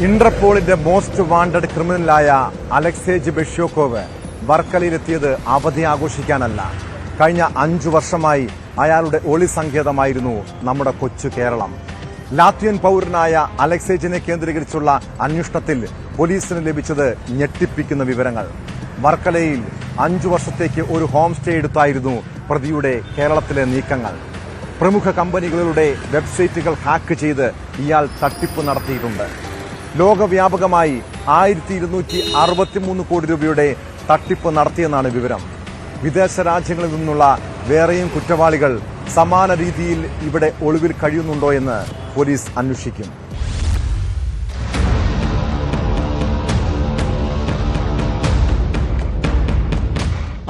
ഇന്റർപോളിന്റെ most wanted ക്രിമിനലായ അലക്സേജ് ബെഷ്യോക്കോവ് വർക്കലയിലെത്തിയത് അവധി ആഘോഷിക്കാനല്ല. കഴിഞ്ഞ 5 വർഷമായി അയാളുടെ ഒളി സങ്കേതമായിരുന്നു നമ്മുടെ കൊച്ചു കേരളം. ലാത്വിയൻ പൗരനായ അലക്സേജിനെ കേന്ദ്രീകരിച്ചുള്ള അന്വേഷണത്തിൽ പോലീസിന് ലഭിച്ചത് ഞെട്ടിപ്പിക്കുന്ന വിവരങ്ങൾ. വർക്കലയിൽ 5 വർഷത്തേക്ക് ഒരു ഹോം സ്റ്റേ എടുത്തായിരുന്നു പ്രതിയുടെ കേരളത്തിലെ നീക്കങ്ങൾ. പ്രമുഖ കമ്പനികളുടെ വെബ്സൈറ്റുകൾ ഹാക്ക് ചെയ്ത് ഇയാൾ തട്ടിപ്പ് നടത്തിയിട്ടുണ്ട്. ലോകവ്യാപകമായി 1263 കോടി രൂപയുടെ തട്ടിപ്പ് നടത്തിയെന്നാണ് വിവരം. വിദേശ രാജ്യങ്ങളിൽ നിന്നുള്ള വേറെയും കുറ്റവാളികൾ സമാന രീതിയിൽ ഇവിടെ ഒളിവിൽ കഴിയുന്നുണ്ടോ എന്ന് പോലീസ് അന്വേഷിക്കും.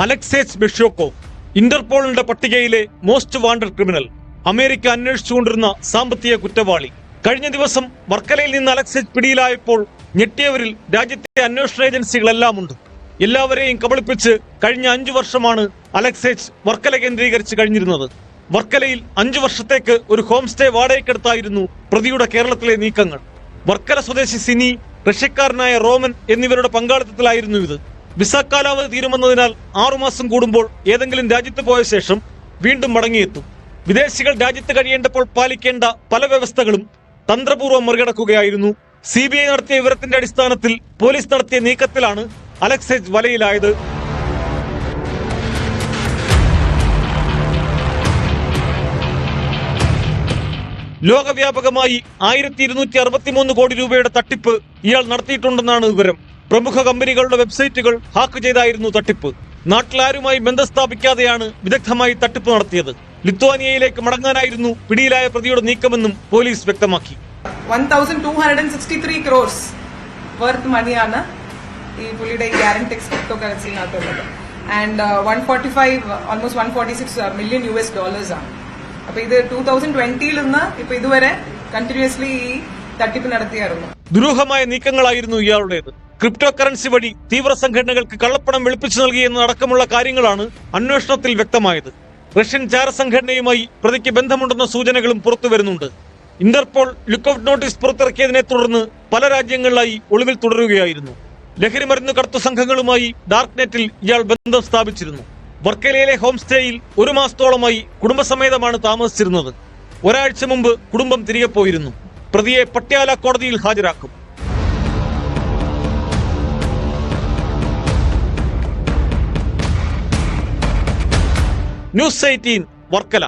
അലക്സേജ് ബെഷ്യോക്കോവ് ഇന്റർപോളിന്റെ പട്ടികയിലെ മോസ്റ്റ് വാണ്ടഡ് ക്രിമിനൽ, അമേരിക്ക അന്വേഷിച്ചുകൊണ്ടിരുന്ന സാമ്പത്തിക കുറ്റവാളി. കഴിഞ്ഞ ദിവസം വർക്കലയിൽ നിന്ന് അലക്സേജ് പിടിയിലായപ്പോൾ ഞെട്ടിയവരിൽ രാജ്യത്തെ അന്വേഷണ ഏജൻസികളെല്ലാം ഉണ്ട്. എല്ലാവരെയും കബളിപ്പിച്ച് കഴിഞ്ഞ 5 വർഷമാണ് അലക്സേജ് വർക്കല കേന്ദ്രീകരിച്ച് കഴിഞ്ഞിരുന്നത്. വർക്കലയിൽ 5 വർഷത്തേക്ക് ഒരു ഹോം സ്റ്റേ വാടകയ്ക്കെടുത്തായിരുന്നു പ്രതിയുടെ കേരളത്തിലെ നീക്കങ്ങൾ. വർക്കല സ്വദേശി സിനി, റഷ്യക്കാരനായ റോമൻ എന്നിവരുടെ പങ്കാളിത്തത്തിലായിരുന്നു ഇത്. വിസ കാലാവധി തീരുമെന്നതിനാൽ 6 മാസം കൂടുമ്പോൾ ഏതെങ്കിലും രാജ്യത്ത് പോയ ശേഷം വീണ്ടും മടങ്ങിയെത്തും. വിദേശികൾ രാജ്യത്ത് കഴിയേണ്ടപ്പോൾ പാലിക്കേണ്ട പല വ്യവസ്ഥകളും തന്ത്രപൂർവ്വം മറികടക്കുകയായിരുന്നു. CBI നടത്തിയ വിവരത്തിന്റെ അടിസ്ഥാനത്തിൽ പോലീസ് നടത്തിയ നീക്കത്തിലാണ് അലക്സേജ് വലയിലായത്. ലോകവ്യാപകമായി 1263 കോടി രൂപയുടെ തട്ടിപ്പ് ഇയാൾ നടത്തിയിട്ടുണ്ടെന്നാണ് വിവരം. പ്രമുഖ കമ്പനികളുടെ വെബ്സൈറ്റുകൾ ഹാക്ക് ചെയ്തായിരുന്നു തട്ടിപ്പ്. നാട്ടിലാരുമായി ബന്ധം സ്ഥാപിക്കാതെയാണ് വിദഗ്ധമായി തട്ടിപ്പ് നടത്തിയത്. ലിത്വാനിയയിലേക്ക് മടങ്ങാനായിരുന്നു പിടിയിലായ പ്രതിയുടെ നീക്കമെന്നും പോലീസ് വ്യക്തമാക്കി. 1263 crores വർത്ത് മണിയാണ് ഈ പുള്ളിയുടെ ഗ്യാരന്റിക്സ് ക്രിപ്റ്റോ കറൻസിനകത്തുള്ളത്. ആൻഡ് 146 million US dollars ആണ്. അപ്പൊ ഇത് 2020 നിന്ന് ഇപ്പൊ ഇതുവരെ കണ്ടിന്യൂസ്ലി ഈ തട്ടിപ്പ് നടത്തിയായിരുന്നു. ദുരൂഹമായ നീക്കങ്ങളായിരുന്നു ഇയാളുടേത്. ക്രിപ്റ്റോ കറൻസി വഴി തീവ്ര സംഘടനകൾക്ക് കള്ളപ്പണം വെളുപ്പിച്ചു നൽകിയെന്നടക്കമുള്ള കാര്യങ്ങളാണ് അന്വേഷണത്തിൽ വ്യക്തമായത്. റഷ്യൻ ചാരസംഘടനയുമായി പ്രതിക്ക് ബന്ധമുണ്ടെന്ന സൂചനകളും പുറത്തുവരുന്നുണ്ട്. ഇന്റർപോൾ ലുക്കൌട്ട് നോട്ടീസ് പുറത്തിറക്കിയതിനെ തുടർന്ന് പല രാജ്യങ്ങളിലായി ഒളിവിൽ തുടരുകയായിരുന്നു. ലഹരിമരുന്ന് കടത്തു സംഘങ്ങളുമായി ഡാർക്ക് നെറ്റിൽ ഇയാൾ ബന്ധം സ്ഥാപിച്ചിരുന്നു. വർക്കലയിലെ ഹോം സ്റ്റേയിൽ 1 മാസത്തോളമായി കുടുംബസമേതമാണ് താമസിച്ചിരുന്നത്. ഒരാഴ്ച മുമ്പ് കുടുംബം തിരികെ പോയിരുന്നു. പ്രതിയെ പട്യാല കോടതിയിൽ ഹാജരാക്കും. ന്യൂസ് 18 വർക്കല.